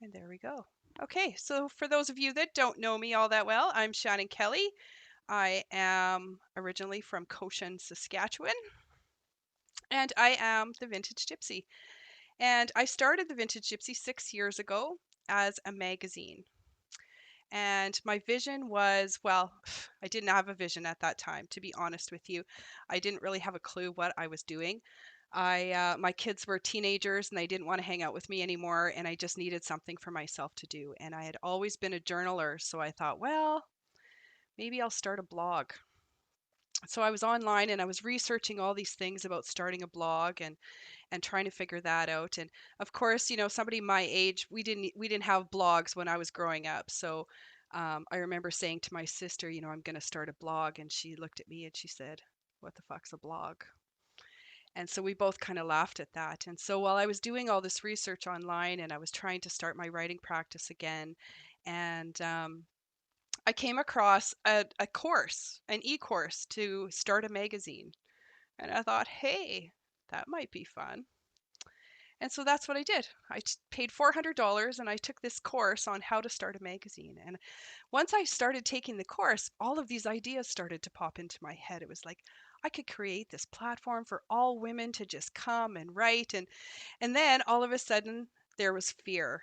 And there we go. Okay, so for those of you that don't know me all that well, I'm Shannon Kelly. I am originally from Cochin, Saskatchewan, and I am the Vintage Gypsy. And I started the Vintage Gypsy 6 years ago as a magazine. And my vision was, well, I didn't have a vision at that time, to be honest with you. I didn't really have a clue what I was doing. My kids were teenagers and they didn't want to hang out with me anymore, and I just needed something for myself to do. And I had always been a journaler, so I thought, well, maybe I'll start a blog. So I was online and I was researching all these things about starting a blog and trying to figure that out. And of course, somebody my age, we didn't have blogs when I was growing up. So I remember saying to my sister, I'm going to start a blog, and she looked at me and she said, "What the fuck's a blog?" And so we both kind of laughed at that. And so while I was doing all this research online and I was trying to start my writing practice again, and I came across a course, an e-course to start a magazine. And I thought, hey, that might be fun. And so that's what I did. I paid $400 and I took this course on how to start a magazine. And once I started taking the course, all of these ideas started to pop into my head. It was like I could create this platform for all women to just come and write. And then all of a sudden there was fear.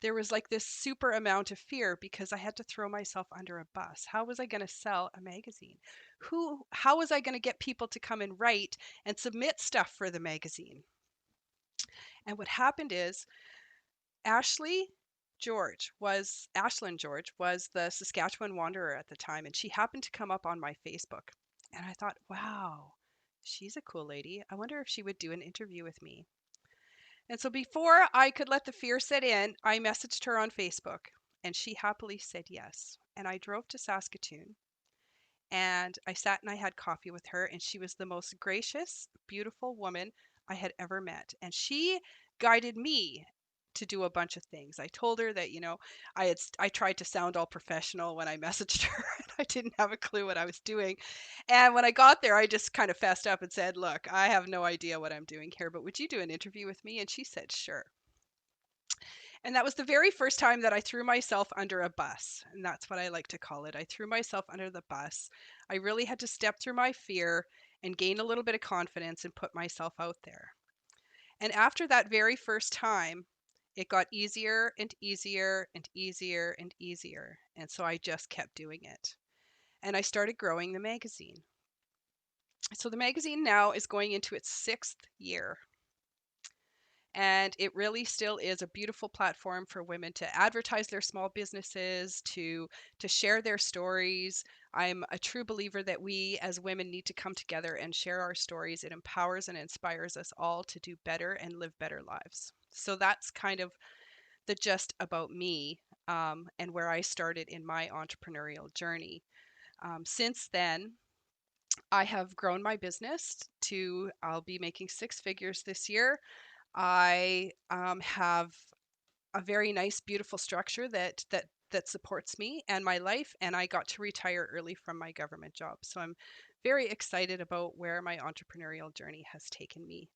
There was like this super amount of fear because I had to throw myself under a bus. How was I going to sell a magazine? How was I going to get people to come and write and submit stuff for the magazine? And what happened is Ashlyn George was the Saskatchewan Wanderer at the time, and she happened to come up on my Facebook. And I thought, wow, she's a cool lady. I wonder if she would do an interview with me. And so before I could let the fear set in, I messaged her on Facebook, and she happily said yes. And I drove to Saskatoon, and I sat and I had coffee with her, and she was the most gracious, beautiful woman I had ever met. And she guided me to do a bunch of things. I told her that, I tried to sound all professional when I messaged her, and I didn't have a clue what I was doing. And when I got there, I just kind of fessed up and said, "Look, I have no idea what I'm doing here, but would you do an interview with me?" And she said, "Sure." And that was the very first time that I threw myself under a bus. And that's what I like to call it. I threw myself under the bus. I really had to step through my fear and gain a little bit of confidence and put myself out there. And after that very first time, it got easier and easier and easier and easier. And so I just kept doing it. And I started growing the magazine. So the magazine now is going into its 6th year. And it really still is a beautiful platform for women to advertise their small businesses, to share their stories. I'm a true believer that we as women need to come together and share our stories. It empowers and inspires us all to do better and live better lives. So that's kind of the gist about me, and where I started in my entrepreneurial journey. Since then, I have grown my business to, I'll be making 6 figures this year. I have a very nice, beautiful structure that supports me and my life, and I got to retire early from my government job. So I'm very excited about where my entrepreneurial journey has taken me.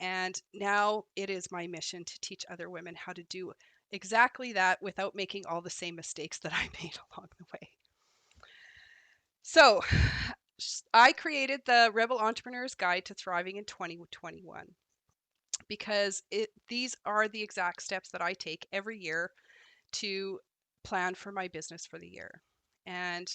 And now it is my mission to teach other women how to do exactly that without making all the same mistakes that I made along the way. So I created the Rebel Entrepreneur's Guide to Thriving in 2021 because these are the exact steps that I take every year to plan for my business for the year. And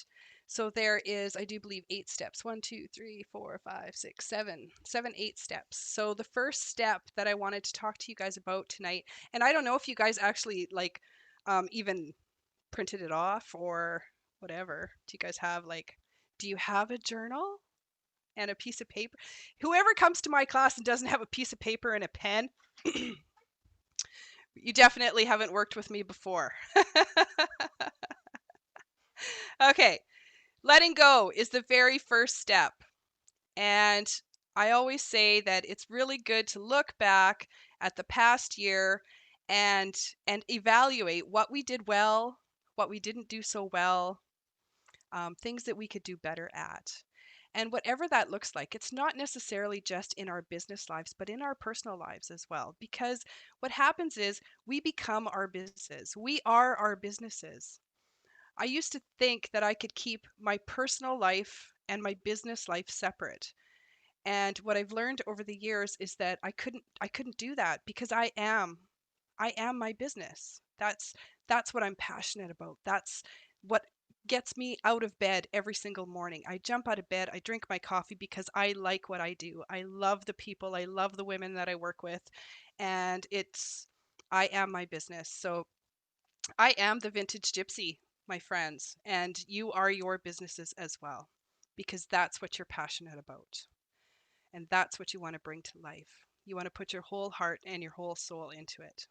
so there is, I do believe, 8 steps. 1, 2, 3, 4, 5, 6, 7, 7, 8 steps. So the first step that I wanted to talk to you guys about tonight, and I don't know if you guys actually even printed it off or whatever. Do you have a journal and a piece of paper? Whoever comes to my class and doesn't have a piece of paper and a pen, you definitely haven't worked with me before. Okay, letting go is the very first step. And I always say that it's really good to look back at the past year and evaluate what we did well, what we didn't do so well, things that we could do better at. And whatever that looks like, it's not necessarily just in our business lives, but in our personal lives as well. Because what happens is we become our businesses, we are our businesses. I used to think that I could keep my personal life and my business life separate. And what I've learned over the years is that I couldn't do that because I am my business. That's what I'm passionate about. That's what gets me out of bed every single morning. I jump out of bed, I drink my coffee because I like what I do. I love the people, I love the women that I work with, and I am my business. So I am the vintage gypsy, my friends, and you are your businesses as well because that's what you're passionate about. And that's what you want to bring to life. You want to put your whole heart and your whole soul into it.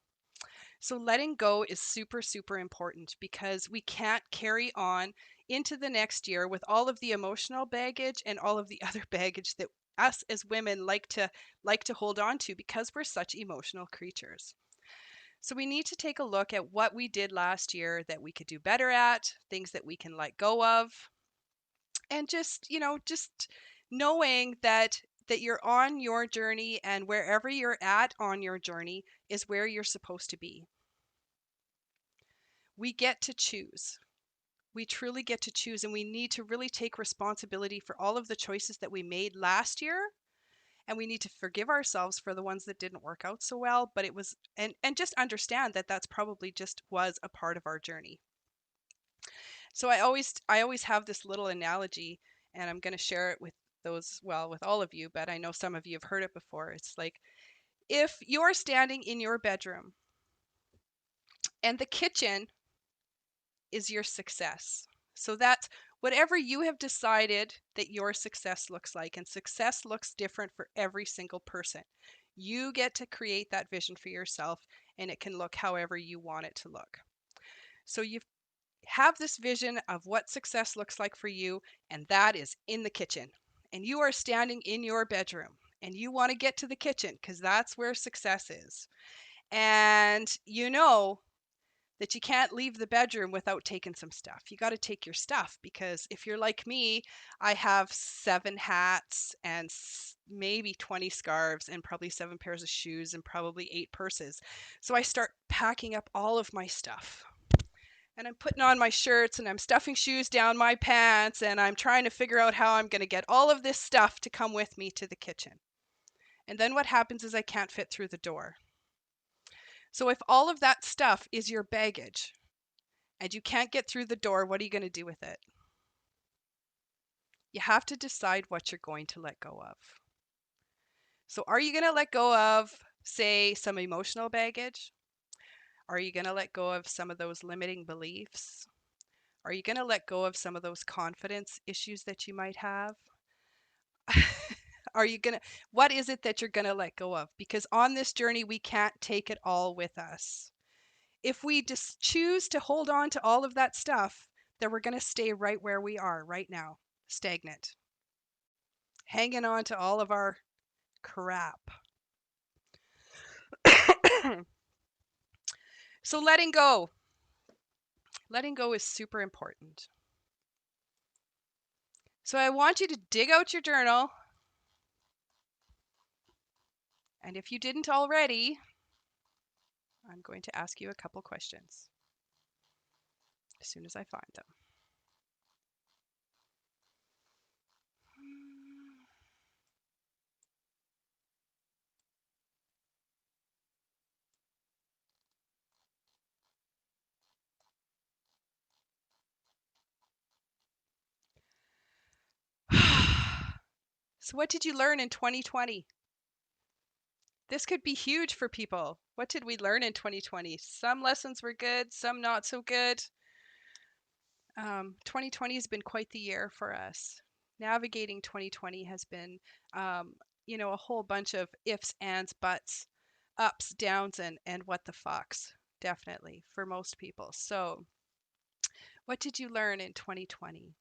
So letting go is super, super important because we can't carry on into the next year with all of the emotional baggage and all of the other baggage that us as women like to hold on to because we're such emotional creatures. So we need to take a look at what we did last year that we could do better at, things that we can let go of, and just knowing that you're on your journey and wherever you're at on your journey is where you're supposed to be. We get to choose. We truly get to choose, and we need to really take responsibility for all of the choices that we made last year, and we need to forgive ourselves for the ones that didn't work out so well, but it was and just understand that that's probably just was a part of our journey. So I always have this little analogy, and I'm going to share it with with all of you, but I know some of you have heard it before. It's like if you're standing in your bedroom and the kitchen is your success. So that's whatever you have decided that your success looks like, and success looks different for every single person. You get to create that vision for yourself, and it can look however you want it to look. So you have this vision of what success looks like for you, and that is in the kitchen. And you are standing in your bedroom, and you want to get to the kitchen because that's where success is. And you know that you can't leave the bedroom without taking some stuff. You got to take your stuff because if you're like me, I have 7 hats and maybe 20 scarves and probably 7 pairs of shoes and probably 8 purses. So I start packing up all of my stuff. And I'm putting on my shirts and I'm stuffing shoes down my pants and I'm trying to figure out how I'm going to get all of this stuff to come with me to the kitchen. And then what happens is I can't fit through the door. So if all of that stuff is your baggage and you can't get through the door, what are you going to do with it? You have to decide what you're going to let go of. So are you going to let go of, say, some emotional baggage? Are you going to let go of some of those limiting beliefs? Are you going to let go of some of those confidence issues that you might have? Are you going to, what is it that you're going to let go of? Because on this journey, we can't take it all with us. If we just choose to hold on to all of that stuff, then we're going to stay right where we are right now, stagnant, hanging on to all of our crap. So letting go is super important. So I want you to dig out your journal. And if you didn't already, I'm going to ask you a couple questions as soon as I find them. So what did you learn in 2020? This could be huge for people. What did we learn in 2020? Some lessons were good, some not so good. 2020 has been quite the year for us. Navigating 2020 has been, a whole bunch of ifs, ands, buts, ups, downs, and what the fucks, definitely, for most people. So, what did you learn in 2020?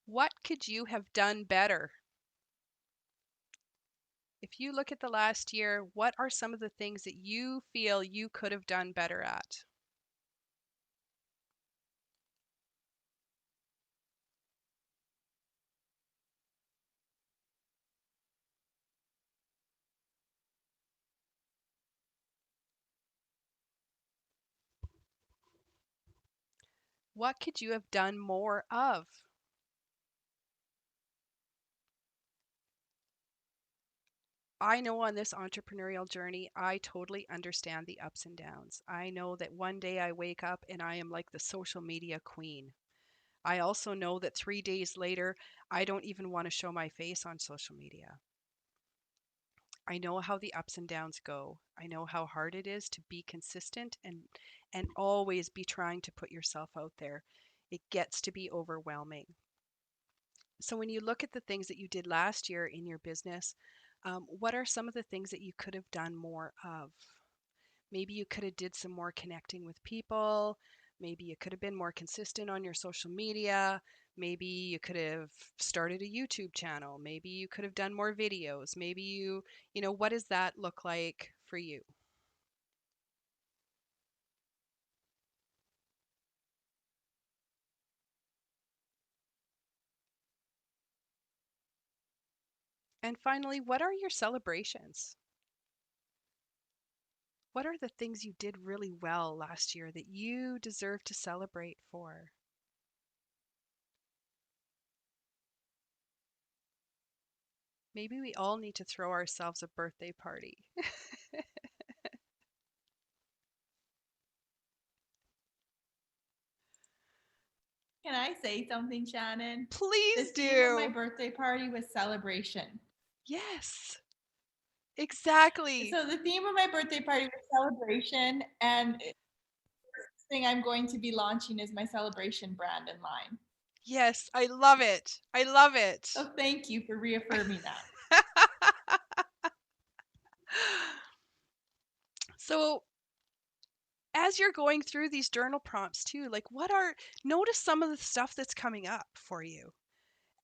What could you have done better? If you look at the last year, what are some of the things that you feel you could have done better at? What could you have done more of? I know on this entrepreneurial journey, I totally understand the ups and downs. I know that one day I wake up and I am like the social media queen. I also know that 3 days later, I don't even want to show my face on social media. I know how the ups and downs go. I know how hard it is to be consistent and always be trying to put yourself out there. It gets to be overwhelming. So when you look at the things that you did last year in your business, what are some of the things that you could have done more of? Maybe you could have did some more connecting with people. Maybe you could have been more consistent on your social media. Maybe you could have started a YouTube channel. Maybe you could have done more videos. Maybe what does that look like for you? And finally, what are your celebrations? What are the things you did really well last year that you deserve to celebrate for? Maybe we all need to throw ourselves a birthday party. Can I say something, Shannon? The Please theme of my do. birthday party was celebration. Yes, exactly. So the theme of my birthday party was celebration, and the first thing I'm going to be launching is my celebration brand and line. Yes, I love it. I love it. So thank you for reaffirming that. So, as you're going through these journal prompts too, like notice some of the stuff that's coming up for you.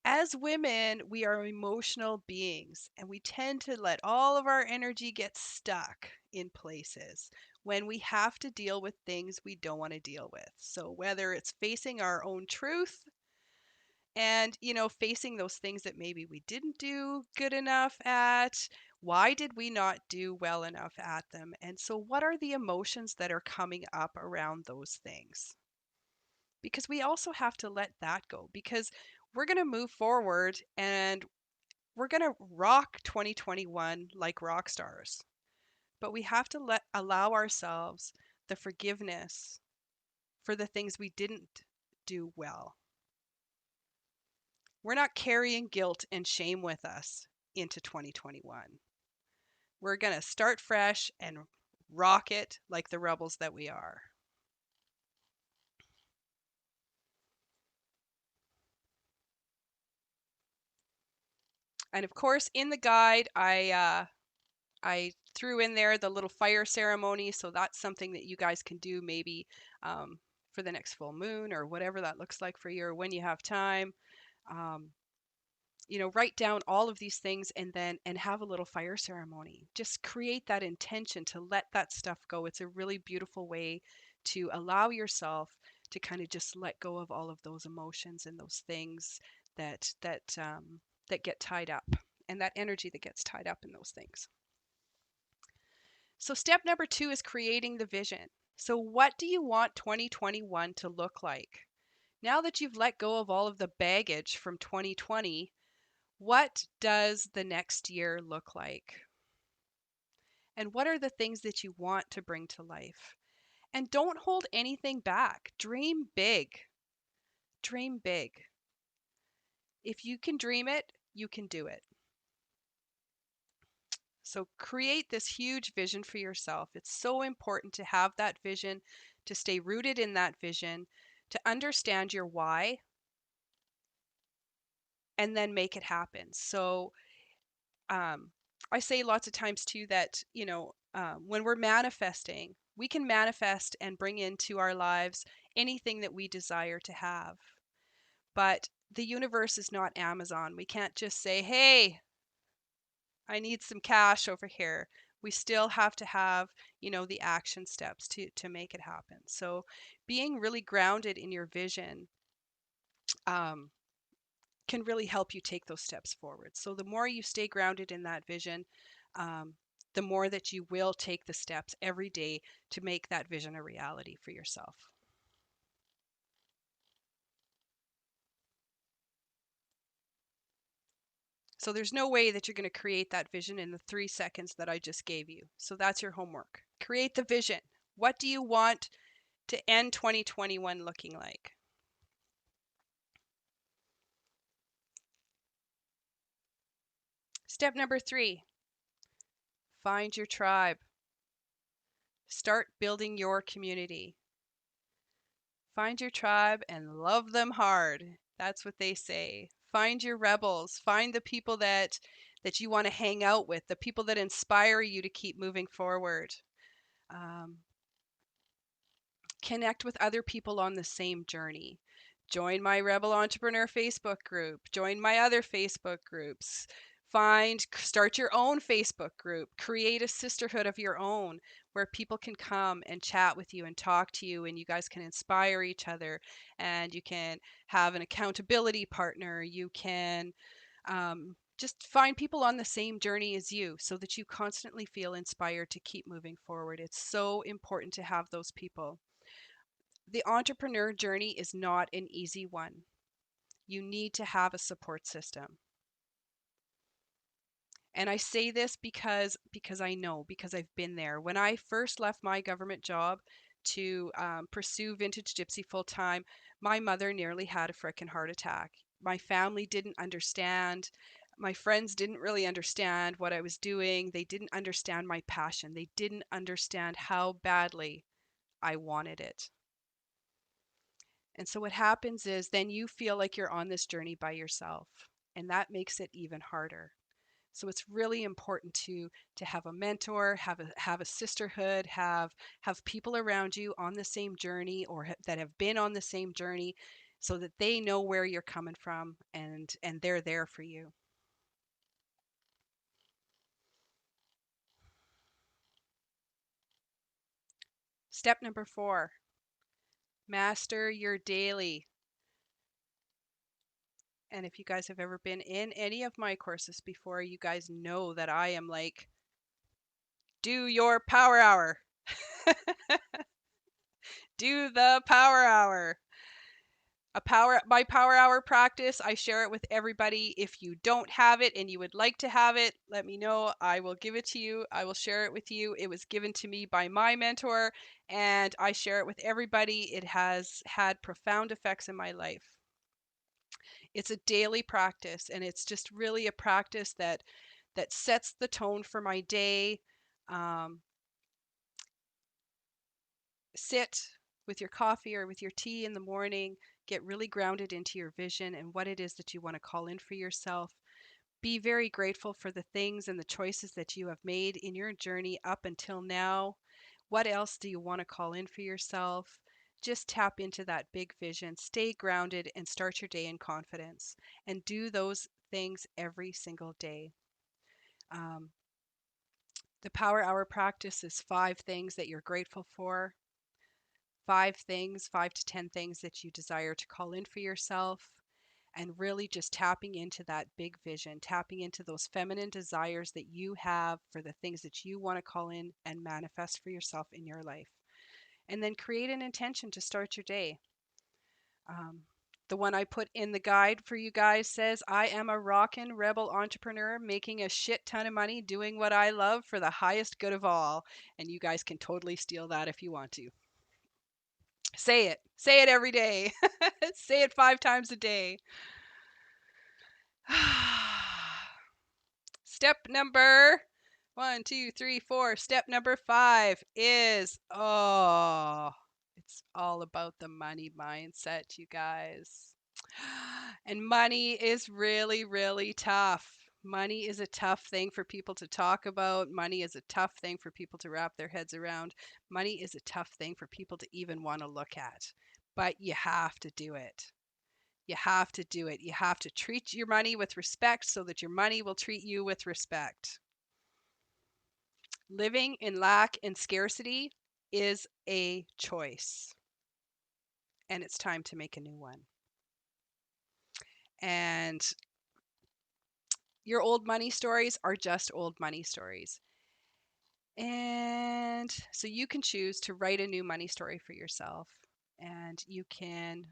As women, we are emotional beings and we tend to let all of our energy get stuck in places when we have to deal with things we don't want to deal with. So, whether it's facing our own truth and facing those things that maybe we didn't do good enough at, why did we not do well enough at them, and so what are the emotions that are coming up around those things, because we also have to let that go, because we're going to move forward and we're going to rock 2021 like rock stars, but we have to allow ourselves the forgiveness for the things we didn't do well. We're not carrying guilt and shame with us into 2021. We're going to start fresh and rock it like the rebels that we are. And of course, in the guide, I threw in there the little fire ceremony, so that's something that you guys can do maybe for the next full moon or whatever that looks like for you, or when you have time. Um, write down all of these things and have a little fire ceremony. Just create that intention to let that stuff go. It's a really beautiful way to allow yourself to kind of just let go of all of those emotions and those things that get tied up, and that energy that gets tied up in those things. So step number 2 is creating the vision. So what do you want 2021 to look like? Now that you've let go of all of the baggage from 2020, what does the next year look like? And what are the things that you want to bring to life? And don't hold anything back. Dream big. Dream big. If you can dream it, you can do it. So create this huge vision for yourself. It's so important to have that vision, to stay rooted in that vision, to understand your why, and then make it happen. So um, I say lots of times too that, when we're manifesting, we can manifest and bring into our lives anything that we desire to have. But the universe is not Amazon. We can't just say, hey, I need some cash over here. We still have to have, the action steps to make it happen. So being really grounded in your vision um, can really help you take those steps forward. So the more you stay grounded in that vision, um, the more that you will take the steps every day to make that vision a reality for yourself. So there's no way that you're going to create that vision in the 3 seconds that I just gave you. So that's your homework. Create the vision. What do you want to end 2021 looking like? Step number 3, find your tribe. Start building your community. Find your tribe and love them hard. That's what they say. Find your rebels. Find the people that you want to hang out with, the people that inspire you to keep moving forward. Um, Connect with other people on the same journey. Join my Rebel Entrepreneur Facebook group. Join my other Facebook groups. Start your own Facebook group. Create a sisterhood of your own where people can come and chat with you and talk to you, and you guys can inspire each other, and you can have an accountability partner. You can just find people on the same journey as you so that you constantly feel inspired to keep moving forward. It's so important to have those people. The entrepreneur journey is not an easy one. You need to have a support system. And I say this because I know, because I've been there. When I first left my government job to pursue Vintage Gypsy full time, my mother nearly had a frickin' heart attack. My family didn't understand. My friends didn't really understand what I was doing. They didn't understand my passion. They didn't understand how badly I wanted it. And so what happens is then you feel like you're on this journey by yourself, and that makes it even harder. So it's really important to have a mentor, have a sisterhood, have people around you on the same journey or that have been on the same journey so that they know where you're coming from and they're there for you. Step number 4, master your daily. And if you guys have ever been in any of my courses before, you guys know that I am like, do your power hour. Do the power hour. My power hour practice, I share it with everybody. If you don't have it and you would like to have it, let me know. I will give it to you. I will share it with you. It was given to me by my mentor, and I share it with everybody. It has had profound effects in my life. It's a daily practice, and it's just really a practice that sets the tone for my day. Um, Sit with your coffee or with your tea in the morning, get really grounded into your vision and what it is that you want to call in for yourself. Be very grateful for the things and the choices that you have made in your journey up until now. What else do you want to call in for yourself? Just tap into that big vision, stay grounded, and start your day in confidence. And do those things every single day. Um, the Power Hour practice is 5 things that you're grateful for, 5 things, 5 to 10 things that you desire to call in for yourself, and really just tapping into that big vision, tapping into those feminine desires that you have for the things that you want to call in and manifest for yourself in your life. And then create an intention to start your day. Um, the one I put in the guide for you guys says, I am a rockin' rebel entrepreneur making a shit ton of money doing what I love for the highest good of all. And you guys can totally steal that if you want to. Say it. Say it every day. Say it 5 times a day. Step number 1, 2, 3, 4. Step number 5 is it's all about the money mindset, you guys. And money is really, really tough. Money is a tough thing for people to talk about. Money is a tough thing for people to wrap their heads around. Money is a tough thing for people to even want to look at. But you have to do it. You have to do it. You have to treat your money with respect so that your money will treat you with respect. Living in lack and scarcity is a choice, and it's time to make a new one. And your old money stories are just old money stories. And so you can choose to write a new money story for yourself, and you can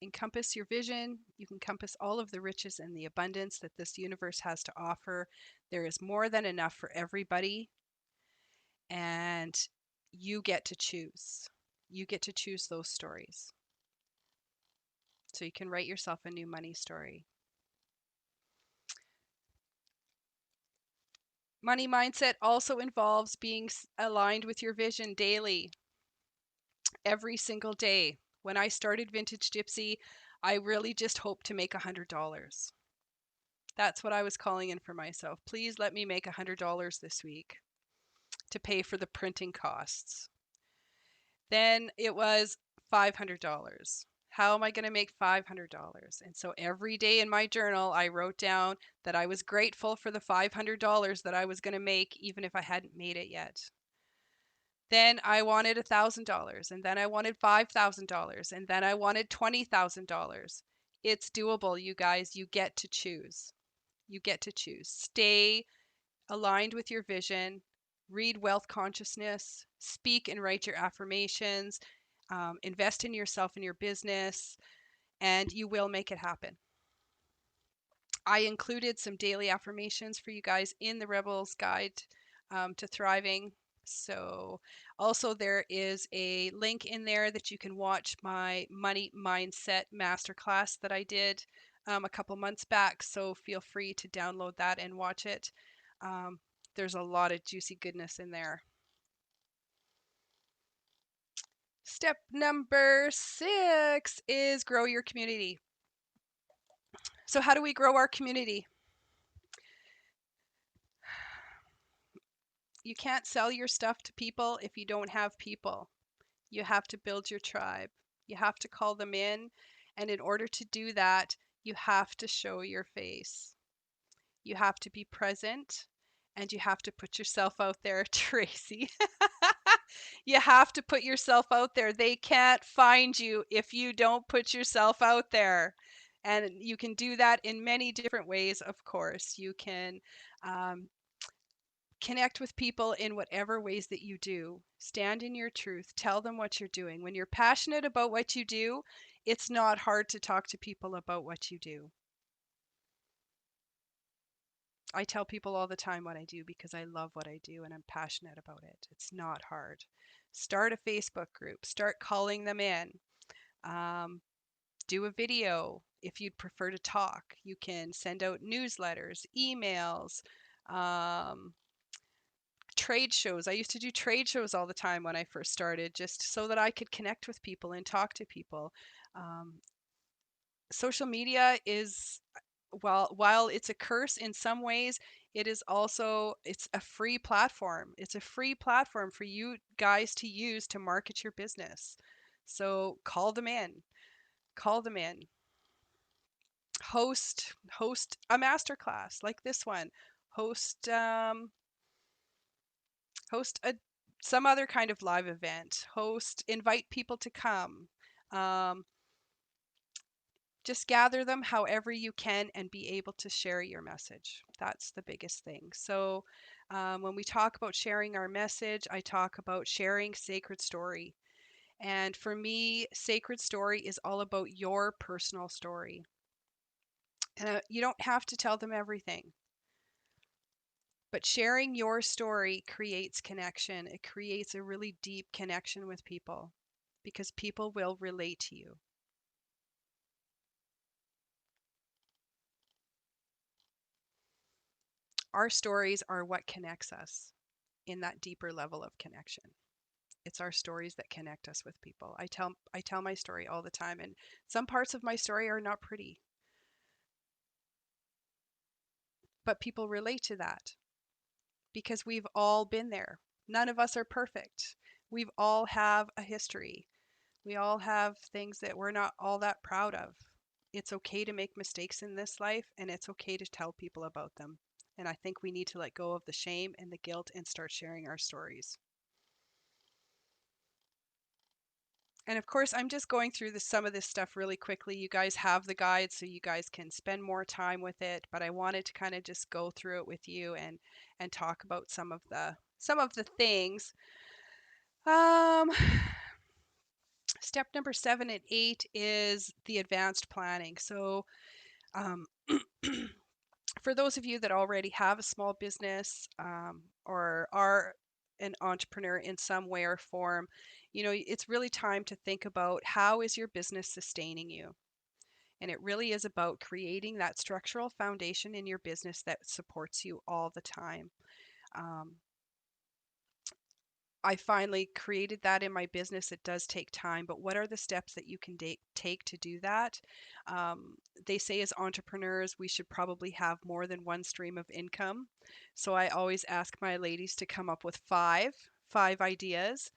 encompass your vision. You can encompass all of the riches and the abundance that this universe has to offer. There is more than enough for everybody, and you get to choose. You get to choose those stories. So you can write yourself a new money story. Money mindset also involves being aligned with your vision daily, every single day. When I started Vintage Gypsy, I really just hoped to make $100. That's what I was calling in for myself. Please let me make $100 this week to pay for the printing costs. Then it was $500. How am I going to make $500? And so every day in my journal, I wrote down that I was grateful for the $500 that I was going to make, even if I hadn't made it yet. Then I wanted $1,000, and then I wanted $5,000, and then I wanted $20,000. It's doable, you guys. You get to choose. You get to choose. Stay aligned with your vision, read Wealth Consciousness, speak and write your affirmations, invest in yourself and your business, and you will make it happen. I included some daily affirmations for you guys in the Rebels Guide to Thriving. So, also, there is a link in there that you can watch my money mindset masterclass that I did a couple months back. So, feel free to download that and watch it. There's a lot of juicy goodness in there. Step number 6 is grow your community. So, how do we grow our community? You can't sell your stuff to people if you don't have people. You have to build your tribe. You have to call them in. And in order to do that, you have to show your face. You have to be present and you have to put yourself out there, Tracy. You have to put yourself out there. They can't find you if you don't put yourself out there. And you can do that in many different ways, of course. You can um, connect with people in whatever ways that you do. Stand in your truth. Tell them what you're doing. When you're passionate about what you do, it's not hard to talk to people about what you do. I tell people all the time what I do because I love what I do and I'm passionate about it. It's not hard. Start a Facebook group, start calling them in. Um, do a video if you'd prefer to talk. You can send out newsletters, emails, um, trade shows. I used to do trade shows all the time when I first started, just so that I could connect with people and talk to people. Um, Social media is, while it's a curse in some ways, it is also, it's a free platform. It's a free platform for you guys to use to market your business. So call them in. Call them in. Host a masterclass like this one. Host host a some other kind of live event. Invite people to come. Um, just gather them however you can and be able to share your message. That's the biggest thing. So, when we talk about sharing our message, I talk about sharing sacred story. And for me, sacred story is all about your personal story. And you don't have to tell them everything, but sharing your story creates connection. It creates a really deep connection with people because people will relate to you. Our stories are what connects us in that deeper level of connection. It's our stories that connect us with people. I tell my story all the time, and some parts of my story are not pretty, but people relate to that because we've all been there. None of us are perfect. We've all have a history. We all have things that we're not all that proud of. it's okay to make mistakes in this life, and it's okay to tell people about them. And I think we need to let go of the shame and the guilt and start sharing our stories. And of course, I'm just going through some of this stuff really quickly. You guys have the guide, so you guys can spend more time with it. But I wanted to kind of just go through it with you and talk about some of the things. Um, Step number 7 and 8 is the advanced planning. So um, for those of you that already have a small business, or are an entrepreneur in some way or form, it's really time to think about how is your business sustaining you. And it really is about creating that structural foundation in your business that supports you all the time. Um, I finally created that in my business. It does take time, but what are the steps that you can take to do that? Um, they say as entrepreneurs, we should probably have more than one stream of income. So I always ask my ladies to come up with five ideas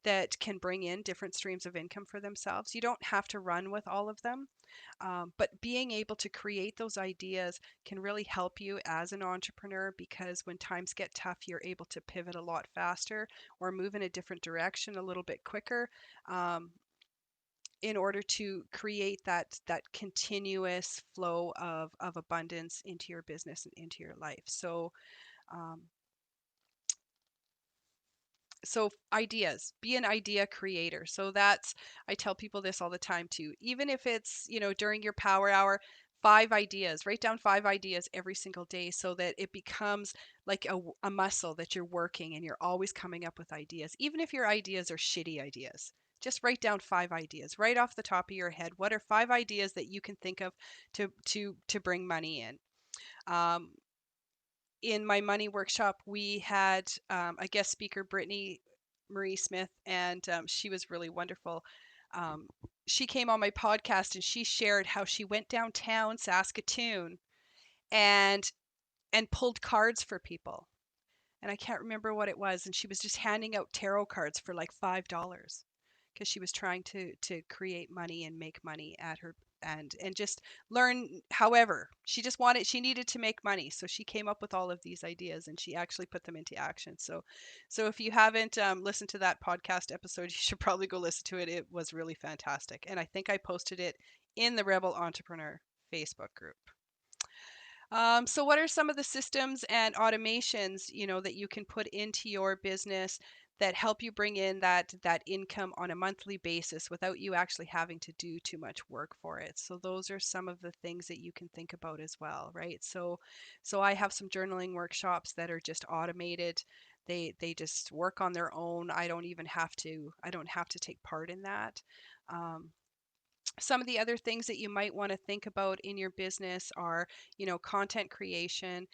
that can bring in different streams of income for themselves. You don't have to run with all of them, but being able to create those ideas can really help you as an entrepreneur, because when times get tough, you're able to pivot a lot faster or move in a different direction a little bit quicker, um, in order to create that continuous flow of abundance into your business and into your life. Um, so ideas, be an idea creator. So that's, I tell people this all the time too, even if it's, during your power hour, 5 ideas, write down 5 ideas every single day so that it becomes like a muscle that you're working, and you're always coming up with ideas. Even if your ideas are shitty ideas, just write down 5 ideas right off the top of your head. What are 5 ideas that you can think of to bring money in? um, in my money workshop, we had a guest speaker, Brittany Marie Smith, and she was really wonderful. Um, she came on my podcast and she shared how she went downtown Saskatoon and pulled cards for people. And I can't remember what it was. And she was just handing out tarot cards for like $5 because she was trying to create money and make money at her, and just learn. However, she needed to make money, so she came up with all of these ideas and she actually put them into action. So if you haven't listened to that podcast episode, you should probably go listen to it. It was really fantastic, and I think I posted it in the Rebel Entrepreneur Facebook group. So what are some of the systems and automations, that you can put into your business that help you bring in that income on a monthly basis without you actually having to do too much work for it? So those are some of the things that you can think about as well, right? So I have some journaling workshops that are just automated. They just work on their own. I don't have to take part in that. Um, some of the other things that you might want to think about in your business are, content creation,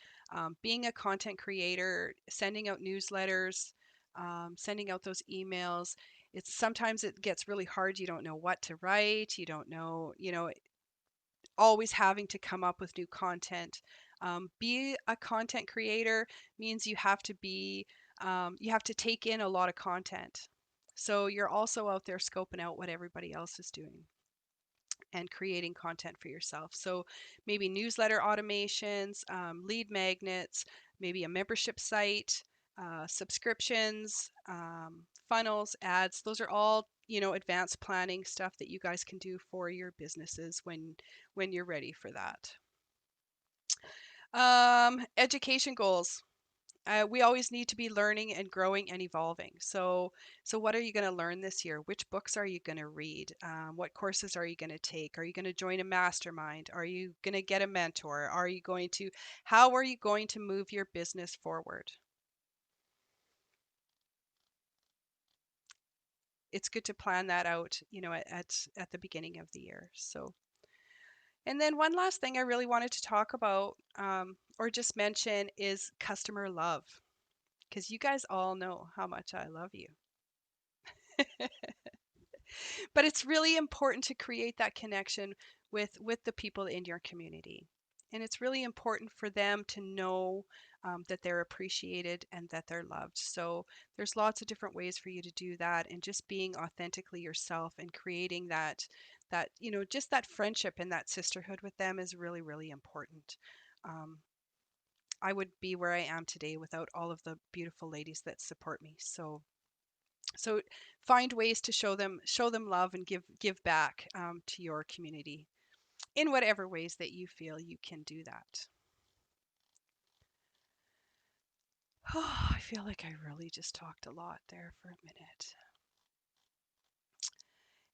being a content creator, sending out newsletters, sending out those emails. It's sometimes it gets really hard. You don't know what to write. You don't know, always having to come up with new content. Be a content creator means you have to take in a lot of content. So you're also out there scoping out what everybody else is doing and creating content for yourself. So maybe newsletter automations, lead magnets, maybe a membership site, subscriptions, funnels, ads. Those are all, advanced planning stuff that you guys can do for your businesses when you're ready for that. Education goals. We always need to be learning and growing and evolving. So what are you going to learn this year? Which books are you going to read? What courses are you going to take? Are you going to join a mastermind? Are you going to get a mentor? How are you going to move your business forward? It's good to plan that out, at the beginning of the year. So, and then one last thing I really wanted to talk about, or just mention, is customer love, because you guys all know how much I love you. But it's really important to create that connection with the people in your community, and it's really important for them to know that they're appreciated and that they're loved. So there's lots of different ways for you to do that, and just being authentically yourself and creating that, just that friendship and that sisterhood with them is really, really important. Um, I would be where I am today without all of the beautiful ladies that support me. So find ways to show them love and give back to your community in whatever ways that you feel you can do that. Oh, I feel like I really just talked a lot there for a minute.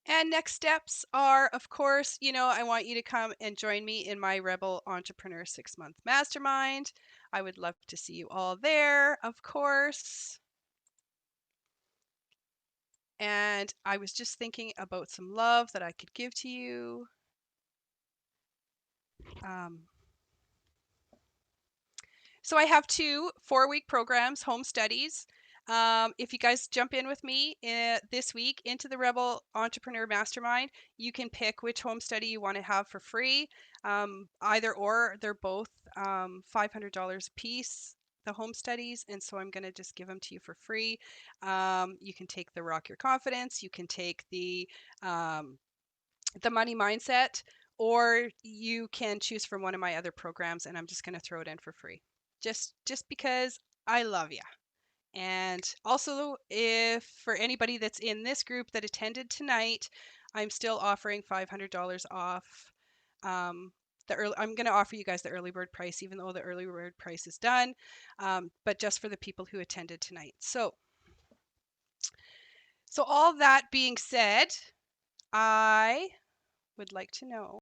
And next steps are, of course, I want you to come and join me in my Rebel Entrepreneur 6-month mastermind. I would love to see you all there, of course. And I was just thinking about some love that I could give to you. Um, So I have two 4-week programs, home studies. If you guys jump in with me this week into the Rebel Entrepreneur Mastermind, you can pick which home study you want to have for free. Either or, they're both $500 a piece, the home studies. And so I'm going to just give them to you for free. You can take the Rock Your Confidence. You can take the money mindset, or you can choose from one of my other programs, and I'm just going to throw it in for free. Just because I love you. And also, if for anybody that's in this group that attended tonight, I'm still offering $500 off. I'm going to offer you guys the early bird price, even though the early bird price is done, but just for the people who attended tonight. So all that being said, I would like to know